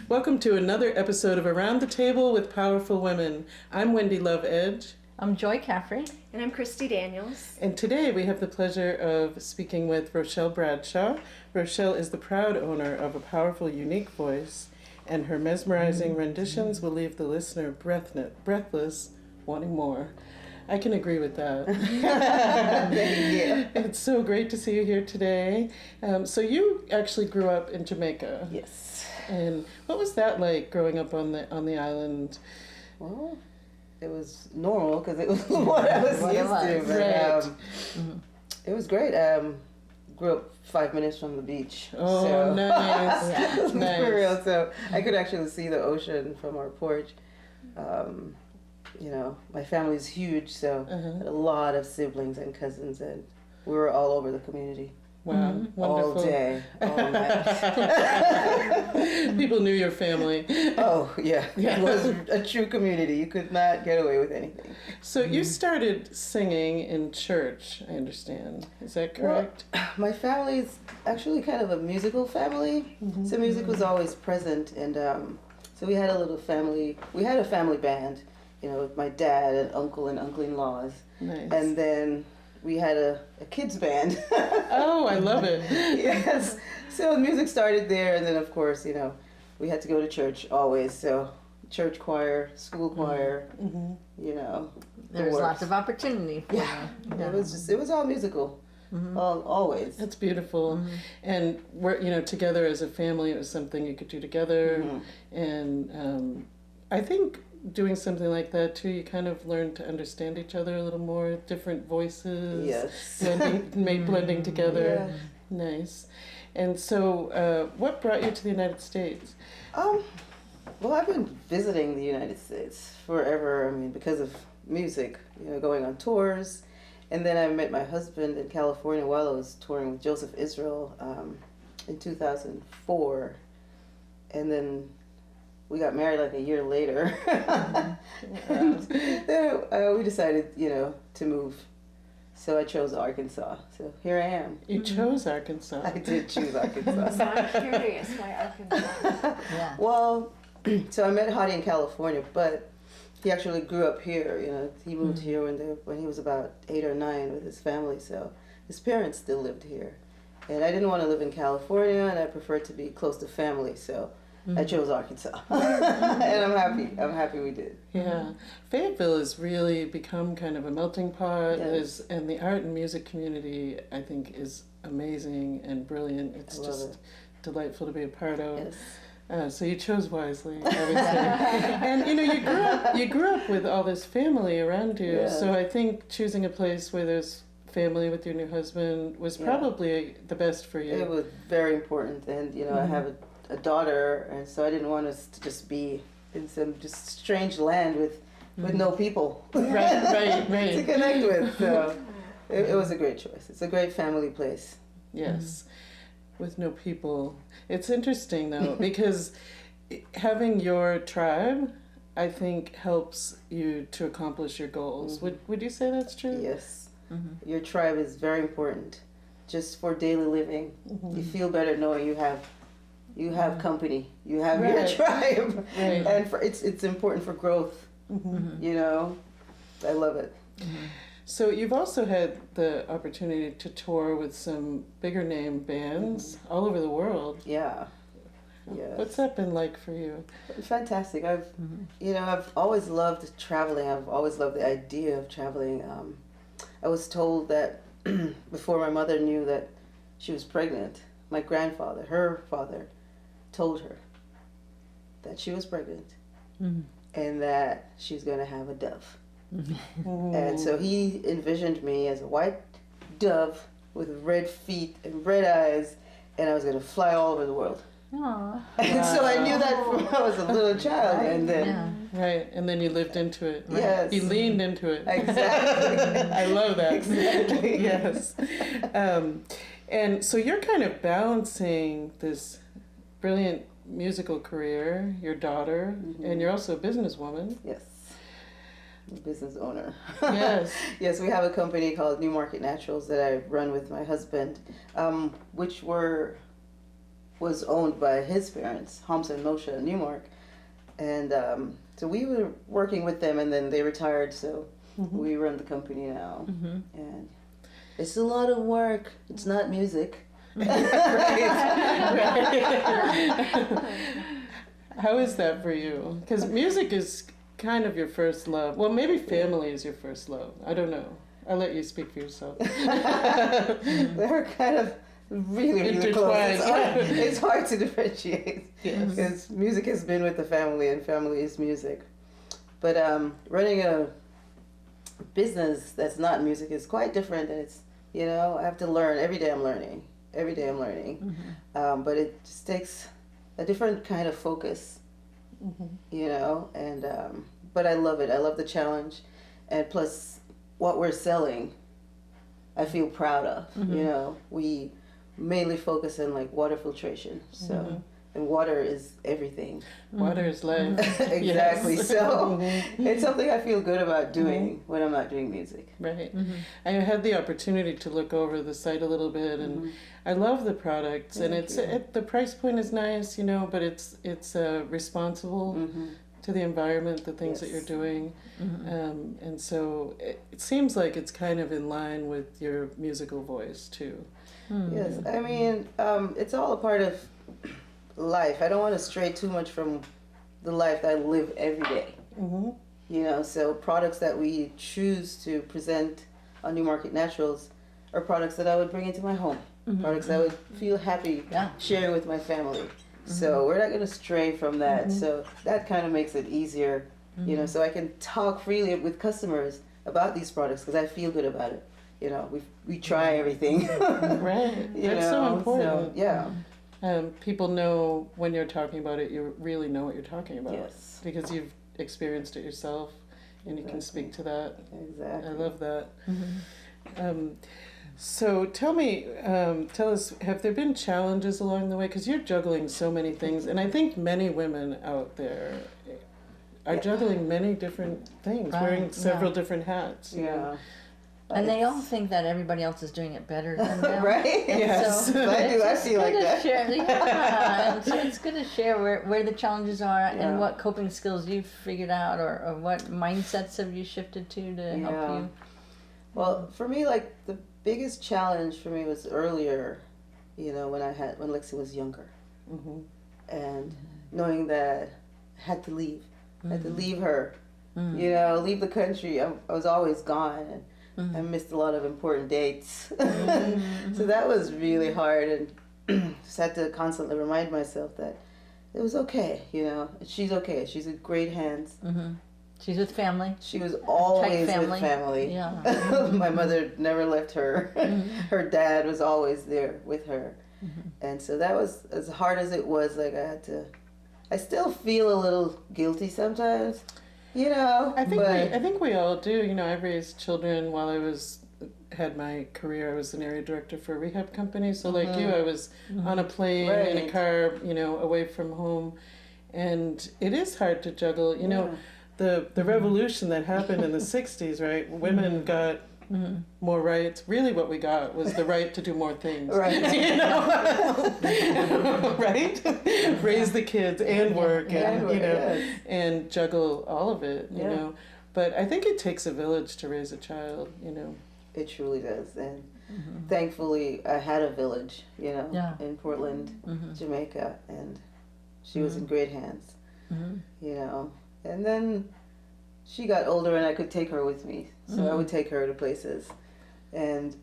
Welcome to another episode of Around the Table with Powerful Women. I'm Wendy Love Edge. I'm Joy Caffrey. And I'm Christie Daniels. And today we have the pleasure of speaking with Rochelle Bradshaw. Rochelle is the proud owner of a powerful, unique voice, and her mesmerizing renditions will leave the listener breathless, wanting more. I can agree with that. It's so great to see you here today. So you actually grew up in Jamaica. Yes. And what was that like growing up on the island? Well, it was normal because it was what I was used to. But, it was great. Grew up 5 minutes from the beach. Oh, so. Nice. Nice. For real. So I could actually see the ocean from our porch. You know, my family's huge, so I had a lot of siblings and cousins, and we were all over the community. Wow, wonderful. All day, all night. People knew your family. Oh, yeah. It was a true community. You could not get away with anything. So you started singing in church, I understand. Is that correct? Well, my family is actually kind of a musical family. So music was always present, and so we had a little family. We had a family band, you know, with my dad and uncle and uncle-in-laws. Nice. And then we had a kids band. Oh, I love it. Yes. So music started there, and then of course, you know, we had to go to church always. So church choir, school choir, you know. There's lots of opportunity for It was all musical. Always. That's beautiful. And we're, you know, together as a family, it was something you could do together. And I think doing something like that too, you kind of learn to understand each other a little more, different voices. Yes. Blending together. Yeah. Nice. And so what brought you to the United States? Well, I've been visiting the United States forever. I mean, because of music, you know, going on tours. And then I met my husband in California while I was touring with Joseph Israel in 2004. And then we got married like a year later. Then we decided, you know, to move. So I chose Arkansas. So here I am. You chose Arkansas. I did choose Arkansas. So I'm curious why Arkansas. Well, so I met Hadi in California, but he actually grew up here. You know, he moved here when he was about 8 or 9 with his family. So his parents still lived here, and I didn't want to live in California, and I preferred to be close to family. So I chose Arkansas, and I'm happy. I'm happy we did. Yeah, Fayetteville has really become kind of a melting pot. Yes. And the art and music community, I think, is amazing and brilliant. It's just delightful to be a part of. Yes. So you chose wisely, I would say. And you know, you grew up with all this family around you. Yeah. So I think choosing a place where there's family with your new husband was probably the best for you. It was very important, and you know, I have a daughter, and so I didn't want us to just be in some just strange land with no people Right. to connect with. So it was a great choice. It's a great family place. Yes, with no people. It's interesting though, because having your tribe, I think, helps you to accomplish your goals. Would you say that's true? Yes. Your tribe is very important, just for daily living. You feel better knowing you have company. You have your tribe, and it's important for growth. You know, I love it. So you've also had the opportunity to tour with some bigger name bands all over the world. Yeah. Yes. What's that been like for you? Fantastic. I've always loved traveling. I've always loved the idea of traveling. I was told that before my mother knew that she was pregnant, my grandfather, her father, told her that she was pregnant and that she was going to have a dove. And so he envisioned me as a white dove with red feet and red eyes, and I was going to fly all over the world. Aww. And so I knew that from when I was a little child, and then and then you lived into it. Yes, you leaned into it. Exactly. I love that. Exactly. Yes. And so you're kind of balancing this brilliant musical career, your daughter, and you're also a businesswoman. Yes. Business owner. Yes. Yes, we have a company called New Market Naturals that I run with my husband, which we're was owned by his parents, Humps and Moshe in Newmark. And so we were working with them, and then they retired, so we run the company now. And it's a lot of work. It's not music. How is that for you? Because music is kind of your first love. Well, maybe family is your first love. I don't know. I'll let you speak for yourself. They're kind of really close. It's hard to differentiate. Yes. Because music has been with the family, and family is music. But running a business that's not music is quite different, and it's, you know, I have to learn. Every day I'm learning. But it just takes a different kind of focus, you know, and but I love it. I love the challenge, and plus what we're selling, I feel proud of. You know, we mainly focus on like water filtration, so and water is everything. Water is life. Exactly. Yes. So it's something I feel good about doing when I'm not doing music. Right. I had the opportunity to look over the site a little bit, and I love the products, and the price point is nice, you know, but it's responsible to the environment, the things that you're doing, and so it seems like it's kind of in line with your musical voice too. Yes, I mean, it's all a part of life. I don't want to stray too much from the life that I live every day. You know, so products that we choose to present on New Market Naturals are products that I would bring into my home, products I would feel happy sharing with my family. So we're not going to stray from that. So that kind of makes it easier, you know, so I can talk freely with customers about these products because I feel good about it. You know, we try everything. Right. That's so important. So, people know when you're talking about it, you really know what you're talking about. Yes. Because you've experienced it yourself, and you can speak to that. Exactly. I love that. So tell us, have there been challenges along the way? Because you're juggling so many things, and I think many women out there are juggling many different things, wearing several different hats. You know? And they all think that everybody else is doing it better than them. Right? And Yes. so I feel like that. And so it's good to share where the challenges are and what coping skills you've figured out or what mindsets have you shifted to help you. Well, for me, like the biggest challenge for me was earlier, you know, when Lexi was younger. And knowing that I had to leave. I had to leave her, you know, leave the country. I was always gone, and I missed a lot of important dates. So that was really hard, and just had to constantly remind myself that it was okay, you know. She's okay. She's in great hands. She's with family. She was always with family. Yeah. My mother never left her. Her dad was always there with her. And so that was, as hard as it was, like I still feel a little guilty sometimes, you know. I think we all do. You know, I raised children while I had my career. I was an area director for a rehab company. So like you, I was on a plane, in a car, you know, away from home. And it is hard to juggle, you know. The revolution that happened in the 60s, right? Women got more rights. Really what we got was the right to do more things. Right. You know? Right? Raise the kids and work and, you know, and juggle all of it, you know. But I think it takes a village to raise a child, you know. It truly does. And thankfully I had a village, you know, in Portland, Jamaica, and she was in great hands, you know. And then she got older and I could take her with me. So I would take her to places. And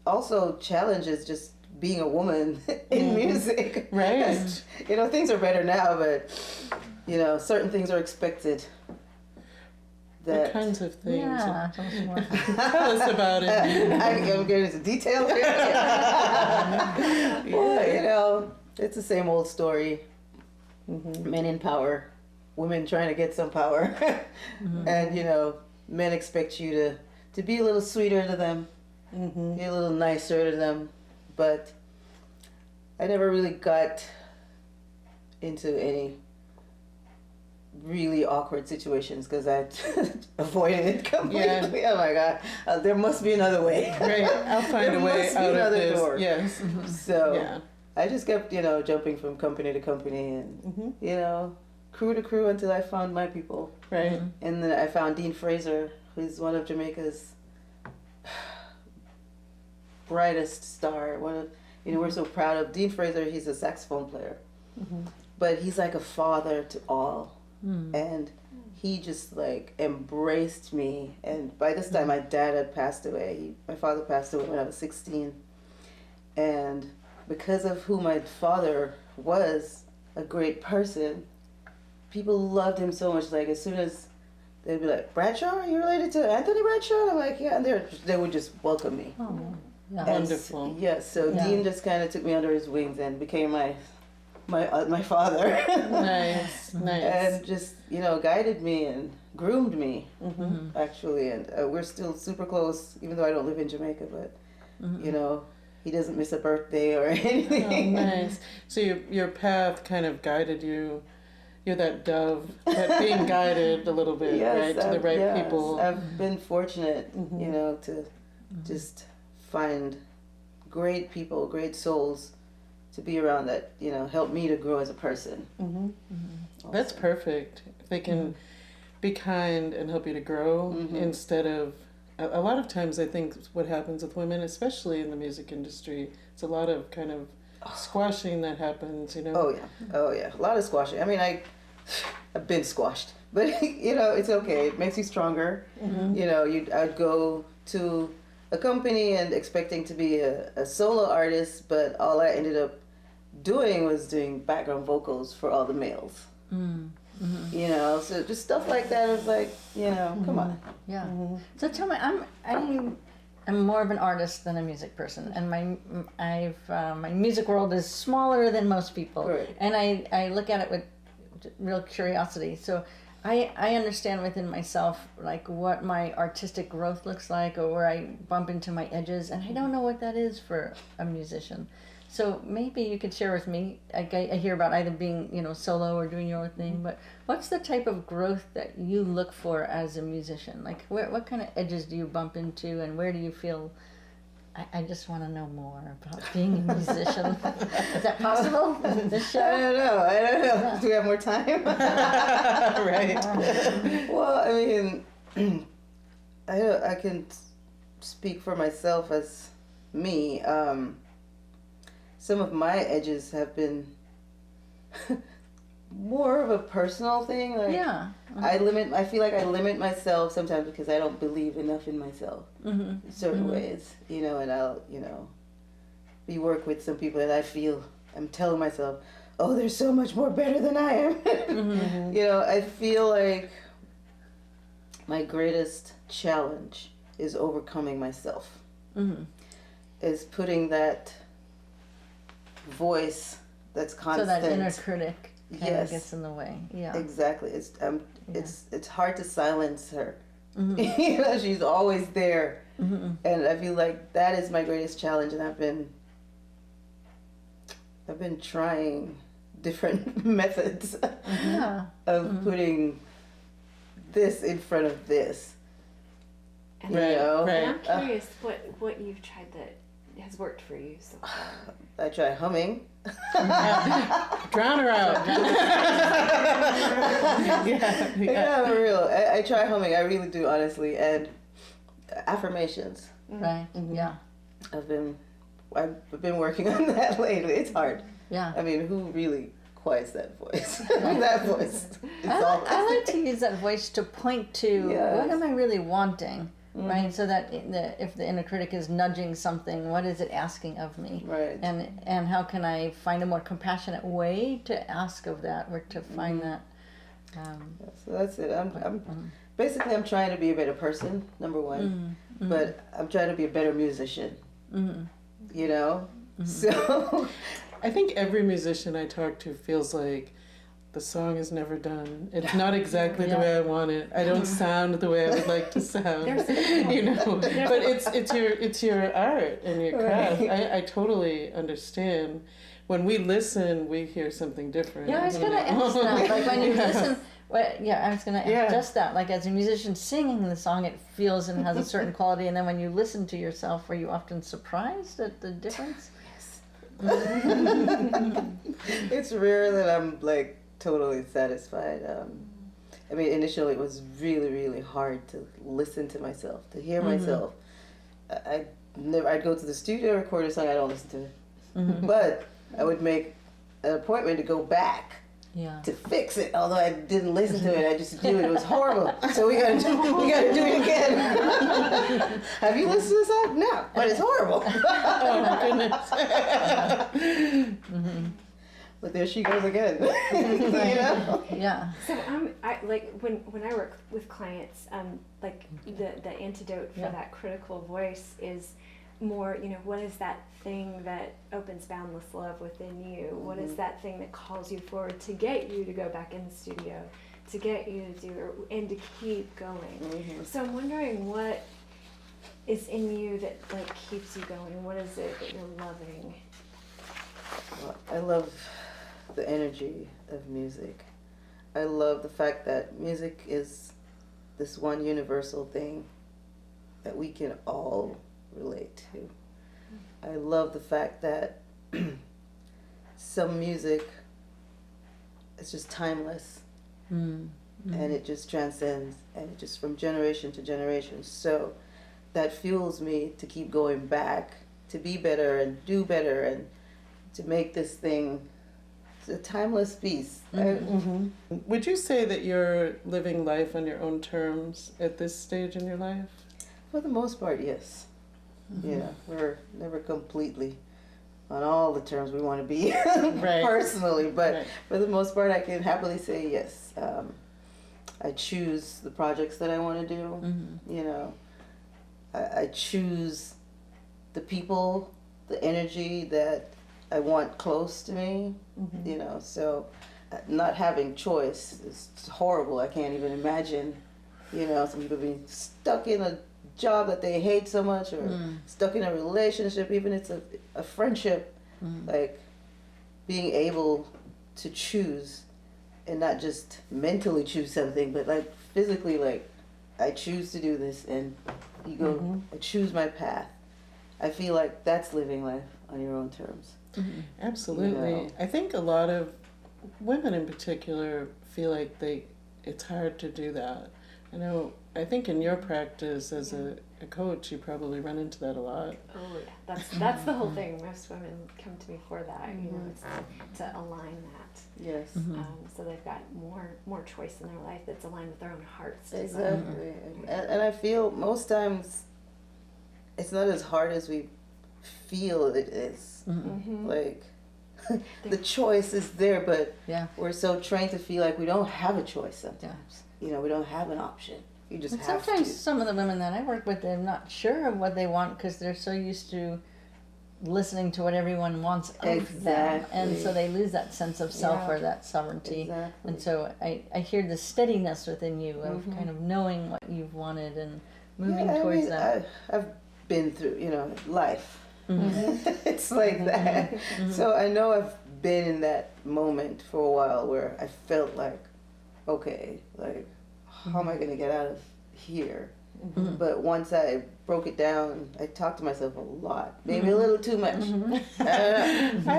also challenges just being a woman in music. Right. You know, things are better now, but, you know, certain things are expected. What kinds of things? Yeah, tell us more. Tell us about it. I'm getting into details here. Well, you know, it's the same old story. Men in power. Women trying to get some power. And, you know, men expect you to be a little sweeter to them, be a little nicer to them. But I never really got into any really awkward situations because I avoided it completely. Yeah. Oh my God, there must be another way. Right, I'll find a way out of this. Door. Yes. So I just kept, jumping from company to company and, crew to crew until I found my people. Right. And then I found Dean Fraser, who's one of Jamaica's brightest star. We're so proud of Dean Fraser. He's a saxophone player, but he's like a father to all, and he just like embraced me. And by this time, my dad had passed away. My father passed away when I was 16, and because of who my father was, a great person, people loved him so much. Like as soon as they'd be like, "Bradshaw, are you related to Anthony Bradshaw?" And I'm like, "Yeah," and they would just welcome me. Oh, yeah. Wonderful. Yes, so Yeah. Dean just kind of took me under his wings and became my father. Nice, nice. And just guided me and groomed me actually, and we're still super close, even though I don't live in Jamaica. But he doesn't miss a birthday or anything. Oh, nice. So your path kind of guided you. You're that dove, that being guided a little bit, Yes, right, to the right people. I've been fortunate, to just find great people, great souls to be around that, help me to grow as a person. That's perfect. If they can be kind and help you to grow instead of, a lot of times I think what happens with women, especially in the music industry, it's a lot of kind of squashing that happens, Oh yeah, a lot of squashing. I mean, I've been squashed, but it's okay. It makes you stronger. I'd go to a company and expecting to be a solo artist, but all I ended up doing was doing background vocals for all the males. So just stuff like that is like, come on. Yeah. So tell me, I'm more of an artist than a music person, and my music world is smaller than most people, Right. and I look at it with real curiosity. So I understand within myself like what my artistic growth looks like, or where I bump into my edges, and I don't know what that is for a musician. So maybe you could share with me. I hear about either being solo or doing your own thing, but what's the type of growth that you look for as a musician? Like what kind of edges do you bump into, and where do you feel? I just want to know more about being a musician. Is that possible? This show? I don't know. Yeah. Do we have more time? Right. Well, I mean, I can speak for myself as me. Some of my edges have been more of a personal thing. Like Yeah. I feel like I limit myself sometimes because I don't believe enough in myself in certain ways, and I'll, be work with some people that I feel I'm telling myself, oh, they're so much more better than I am. I feel like my greatest challenge is overcoming myself. Is putting that voice that's constant. So that inner critic kind Yes. of gets in the way. Yeah. Exactly. It's hard to silence her. She's always there, and I feel like that is my greatest challenge. And I've been trying different methods of putting this in front of this. And, Right, and right. I'm curious what you've tried that has worked for you so far. I try humming. Drown her out. Yeah, for real. I try humming. I really do, honestly. And affirmations. Right. Yeah. I've been working on that lately. It's hard. Yeah. I mean, who really quiets that voice? That voice. I like to use that voice to point to Yes. what am I really wanting, right? So that if the inner critic is nudging something, what is it asking of me? Right. And how can I find a more compassionate way to ask of that, or to find that? So that's it. Basically I'm trying to be a better person, number one, but I'm trying to be a better musician. So I think every musician I talk to feels like the song is never done. It's not exactly the way I want it. I don't sound the way I would like to sound. But it's your art and your craft. Right. I totally understand. When we listen, we hear something different. Yeah, I was gonna ask that. Like when you listen. Well, yeah, I was going to ask just that. Like as a musician singing the song, it feels and has a certain quality, and then when you listen to yourself, are you often surprised at the difference? It's rare that I'm like totally satisfied. I mean, initially it was really, really hard to listen to myself, to hear myself. I'd go to the studio, record a song, I don't listen to it. But I would make an appointment to go back to fix it. Although I didn't listen to it, I just knew it was horrible. So we gotta do it again. Have you listened to this song? No, but it's horrible. Oh my goodness. But there she goes again. You know? Yeah. So I like when I work with clients, like the antidote for that critical voice is more, what is that thing that opens boundless love within you? What is that thing that calls you forward to get you to go back in the studio, to get you to do and to keep going? So I'm wondering what is in you that like keeps you going. What is it that you're loving? Well, I love the energy of music. I love the fact that music is this one universal thing that we can all relate to. I love the fact that some music is just timeless and it just transcends and it just from generation to generation. So that fuels me to keep going back, to be better and do better and to make this thing a timeless piece. Would you say that you're living life on your own terms at this stage in your life? For the most part, yes. Yeah, we're never completely on all the terms we want to be personally, but for the most part, I can happily say yes. I choose the projects that I want to do. I choose the people, the energy that I want close to me. So not having choice is horrible. I can't even imagine, some people being stuck in a job that they hate so much or stuck in a relationship, even if it's a friendship, like being able to choose and not just mentally choose something, but like physically, like I choose to do this and you go, I choose my path. I feel like that's living life on your own terms. Absolutely. I think a lot of women in particular feel like it's hard to do that. I think in your practice as a coach, you probably run into that a lot. Oh yeah, that's the whole thing. Most women come to me for that. It's to align that. Yes. So they've got more choice in their life that's aligned with their own hearts. Exactly. And I feel most times it's not as hard as we feel it is. Like the choice is there, but we're so trained to feel like we don't have a choice sometimes. We don't have an option. You just have sometimes to. Some of the women that I work with, they're not sure of what they want because they're so used to listening to what everyone wants of them, and so they lose that sense of self or that sovereignty. And so I hear the steadiness within you of kind of knowing what you've wanted and moving towards that. I've been through, life. It's like that. So I know I've been in that moment for a while where I felt like, okay, like, how am I going to get out of here? But once I broke it down, I talked to myself a lot. Maybe a little too much. I don't know.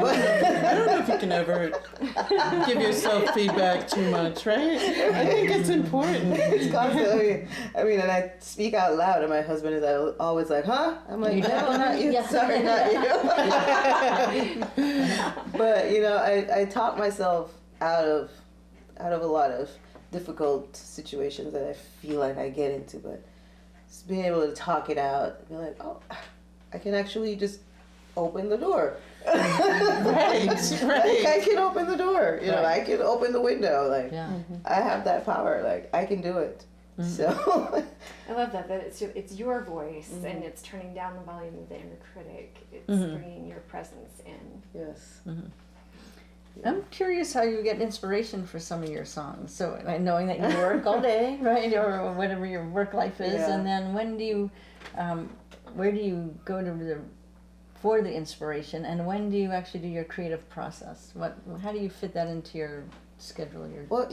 I don't know if you can ever give yourself feedback too much, right? I think it's important. It's constantly. And I speak out loud, and my husband is always like, huh? I'm like, no, not you. Sorry, not you. But, I talk myself out of a lot of difficult situations that I feel like I get into, but just being able to talk it out, be like, oh, I can actually just open the door. Right. I can open the door. I can open the window. Like, I have that power. Like, I can do it. So I love that it's your voice and it's turning down the volume of the inner critic. It's bringing your presence in. Yes. I'm curious how you get inspiration for some of your songs. So knowing that you work all day, right, or whatever your work life is, and then when do you, where do you go for the inspiration, and when do you actually do your creative process? How do you fit that into your schedule? Well,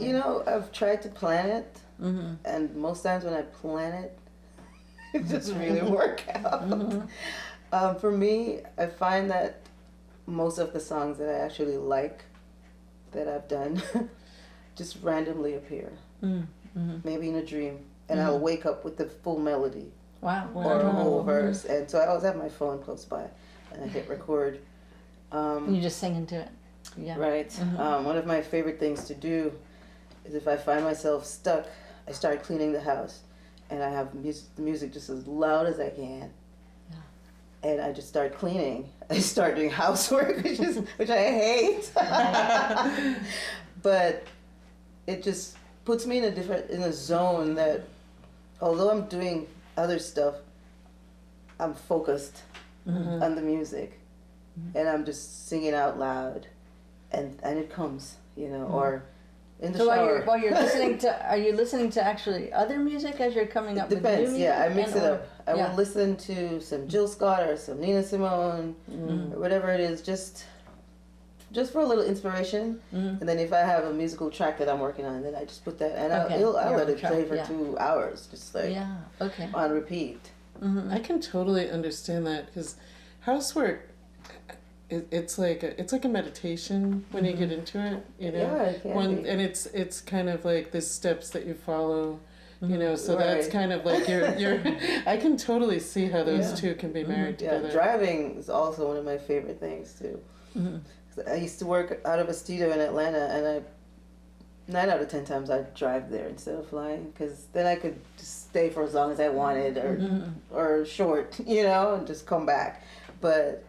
I've tried to plan it, and most times when I plan it, it doesn't really work out. For me, I find that most of the songs that I actually like that I've done just randomly appear. Maybe in a dream, and I'll wake up with the full melody Wow. or a whole verse. And so I always have my phone close by, and I hit record. And you just sing into it. Yeah. Right. One of my favorite things to do is if I find myself stuck, I start cleaning the house, and I have the music just as loud as I can. And I just start cleaning. I start doing housework, which I hate. But it just puts me in a zone that, although I'm doing other stuff, I'm focused on the music, and I'm just singing out loud, and it comes, or in the shower. While you're listening to, are you listening to actually other music as you're coming up with new music? Depends, yeah, I mix it up. I will listen to some Jill Scott or some Nina Simone or whatever it is, just for a little inspiration. And then if I have a musical track that I'm working on, then I just put that, and I'll let it play for 2 hours, just like on repeat. I can totally understand that, because housework, it's like a meditation when you get into it, Yeah, it can be. And it's kind of like the steps that you follow, so that's kind of like you're I can totally see how those two can be married together. Yeah, driving is also one of my favorite things too. I used to work out of a studio in Atlanta, and 9 out of 10 times I'd drive there instead of flying, because then I could just stay for as long as I wanted, or short, and just come back. But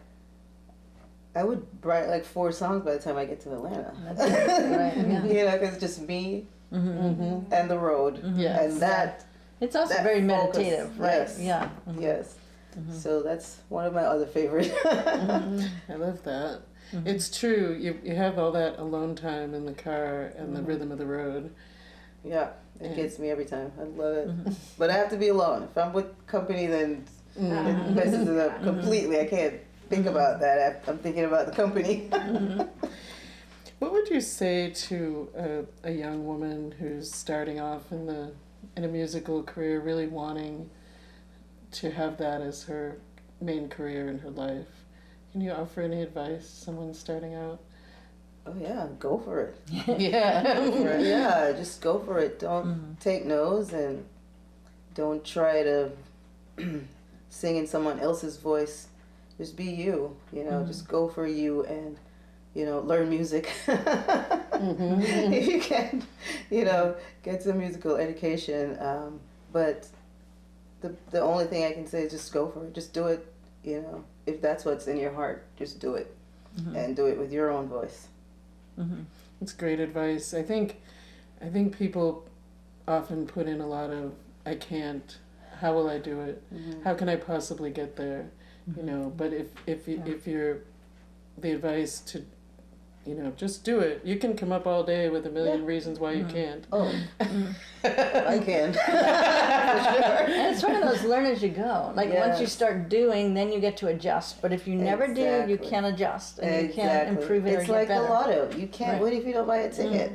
I would write like 4 songs by the time I get to Atlanta. That's right. Yeah. Because it's just me and the road, and that. It's also that very focus, meditative, right? Yes. Yeah. Yes. So that's one of my other favorite. I love that. It's true. You have all that alone time in the car and the rhythm of the road. Yeah, it gets me every time. I love it. But I have to be alone. If I'm with company, then it messes it up completely. I can't think about that. I'm thinking about the company. What would you say to a young woman who's starting off in a musical career, really wanting to have that as her main career in her life? Can you offer any advice to someone starting out? Oh yeah, go for it. Yeah. Yeah, just go for it. Don't take no's, and don't try to sing in someone else's voice. Just be you, just go for you, and, learn music. If you can, get some musical education. But the only thing I can say is just go for it. Just do it, if that's what's in your heart, just do it. And do it with your own voice. That's great advice. I think people often put in a lot of, I can't, how will I do it? How can I possibly get there? But if you're the advice to, just do it. You can come up all day with a million reasons why you can't. Oh, I can. For sure. And it's one of those learn as you go. Like once you start doing, then you get to adjust. But if you never do, you can't adjust, and you can't improve it or it's get like better. a lotto. You can't win if you don't buy a ticket.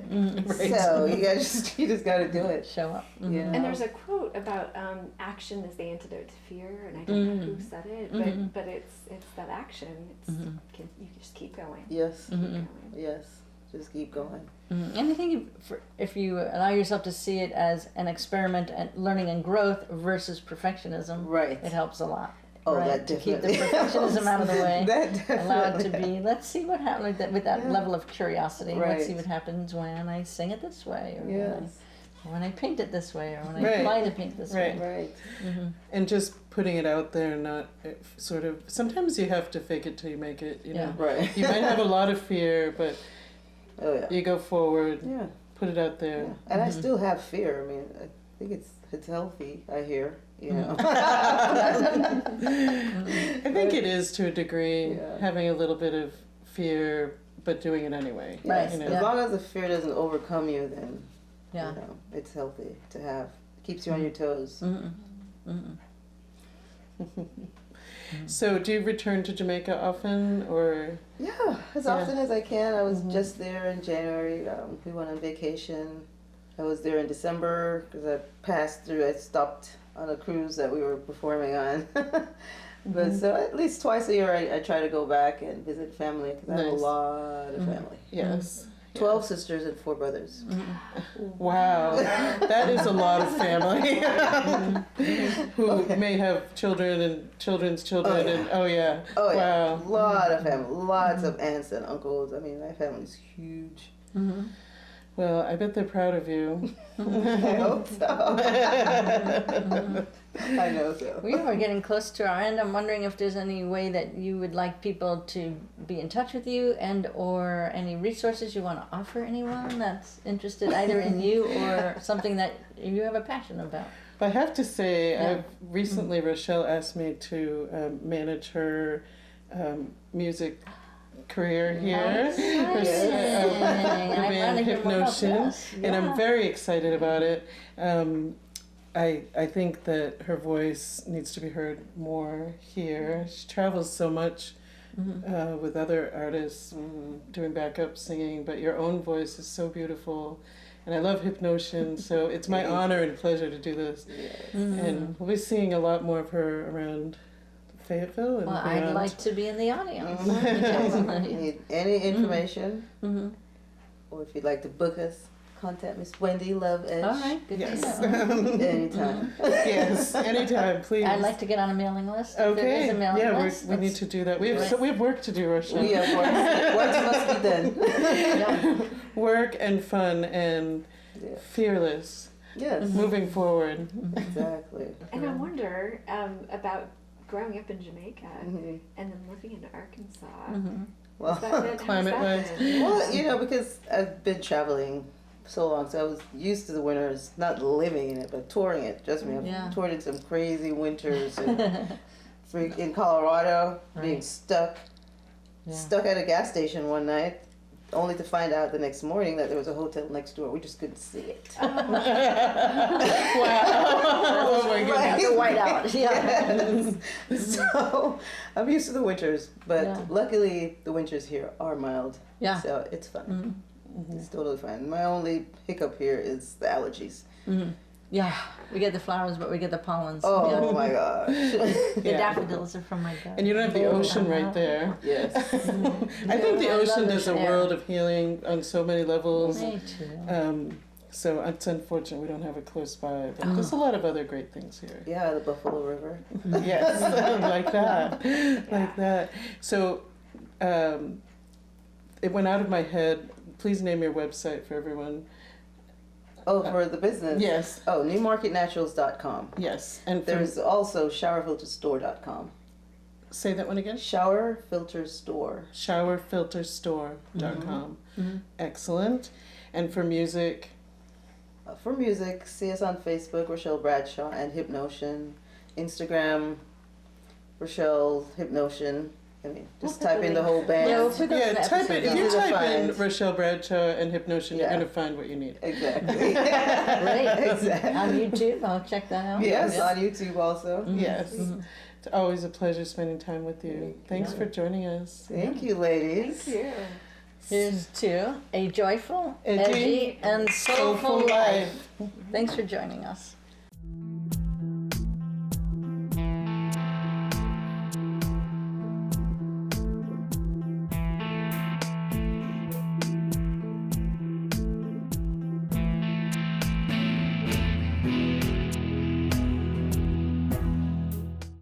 So you just got to do it. Show up. Yeah. And there's a quote about action is the antidote to fear, and I don't know who said it, but it's that action. You just keep going. Yes. Keep going. Yes. Just keep going. And I think if you allow yourself to see it as an experiment and learning and growth versus perfectionism, Right. it helps a lot. Oh, right? that definitely To keep the perfectionism out of the way. That definitely. Allow it to be, let's see what happens with that level of curiosity. Right. Let's see what happens when I sing it this way, or Yes. when I paint it this way, or when I Right. apply to paint this way. Right. And just putting it out there, not sort of, sometimes you have to fake it till you make it, Yeah. Right. You might have a lot of fear, but Oh yeah. you go forward, Yeah. put it out there. Yeah. And I still have fear. I mean, I think it's healthy. I hear. I think it is to a degree, Yeah. having a little bit of fear, but doing it anyway. Right. You know? As long as the fear doesn't overcome you, then Yeah. it's healthy to have. It keeps you on your toes. So do you return to Jamaica often, or? Yeah, as often as I can. I was just there in January. We went on vacation. I was there in December because I stopped on a cruise that we were performing on. But so at least twice a year I try to go back and visit family because I have a Nice. lot of family. Yes. 12 sisters and 4 brothers. Wow, that is a lot of family who may have children and children's children. Oh, yeah. Oh Oh yeah, wow. a lot of family, lots of aunts and uncles. I mean, my family's huge. Well, I bet they're proud of you. I hope so. I know so. We are getting close to our end. I'm wondering if there's any way that you would like people to be in touch with you, and or any resources you want to offer anyone that's interested either in you or something that you have a passion about. I have to say, Yeah. I've recently Rochelle asked me to manage her music career here. Exciting. The I band wanna hear more about Hypnotion, this. and I'm Yeah. very excited about it. I think that her voice needs to be heard more here. She travels so much with other artists doing backup singing, but your own voice is so beautiful. And I love Hypnotion, so it's my honor and pleasure to do this. And we'll be seeing a lot more of her around Fayetteville and Well, beyond. I'd like to be in the audience. If you need any information, Mm-hmm. or if you'd like to book us, contact Miss Wendy Love Edge All right, good Yes. to know. anytime. Yes, anytime, please. I'd like to get on a mailing list. If there Okay, is a mailing yeah, list, we need to do that. We have, Right. so we have work to do, Rochelle. We have work must be done. Yeah. Work and fun and Yeah. fearless, Yes, moving forward. exactly. And I wonder about growing up in Jamaica Mhm. and then living in Arkansas. Mhm. Well, Has that been- how's Climate-wise. that been? well, you know, because I've been traveling so long, so I was used to the winters, not living in it, but touring it. Trust me, I've Yeah. toured in some crazy winters and in Colorado, being Right. stuck at a gas station one night, only to find out the next morning that there was a hotel next door. We just couldn't see it. Wow. Oh my goodness. The whiteout. Yeah. Yes. So I'm used to the winters, but Yeah. luckily the winters here are mild. Yeah. So it's fun. Mhm. It's totally fine. My only hiccup here is the allergies. Mhm. Yeah. We get the flowers, but we get the pollens. Oh Yeah. my gosh. The Yeah. daffodils are from my garden. And you don't have the ocean right there. Yes. I think the I love ocean the does a air. world of healing on so many levels. Me too. So it's unfortunate we don't have it close by, but there's a lot of other great things here. Yeah, the Buffalo River. Yes, like that, like that. So it went out of my head. Please name your website for everyone. Oh, for the business? Yes, Oh, newmarketnaturals.com. yes. And There's also showerfilterstore.com. say that one again. Shower Filter Store. Showerfilterstore.com. Excellent. And for music, For music, see us on Facebook, Rochelle Bradshaw and Hypnotion. Instagram, Rochelle Hypnotion. I mean, just We'll put type the in the links. whole band. Yeah, we'll put that in the type episode it. If you notes. Easy to type in find. Rochelle Bradshaw and Hypnotion, Yeah. you're gonna find what you need. Exactly. Great. Exactly. On YouTube, I'll check that out. Yes, on YouTube also. Yes, it's always a pleasure spending time with you. Thanks Yeah. for joining us. Thank you, ladies. Thank you. Here's to a joyful, Edgy, edgy, and soulful life. Thanks for joining us.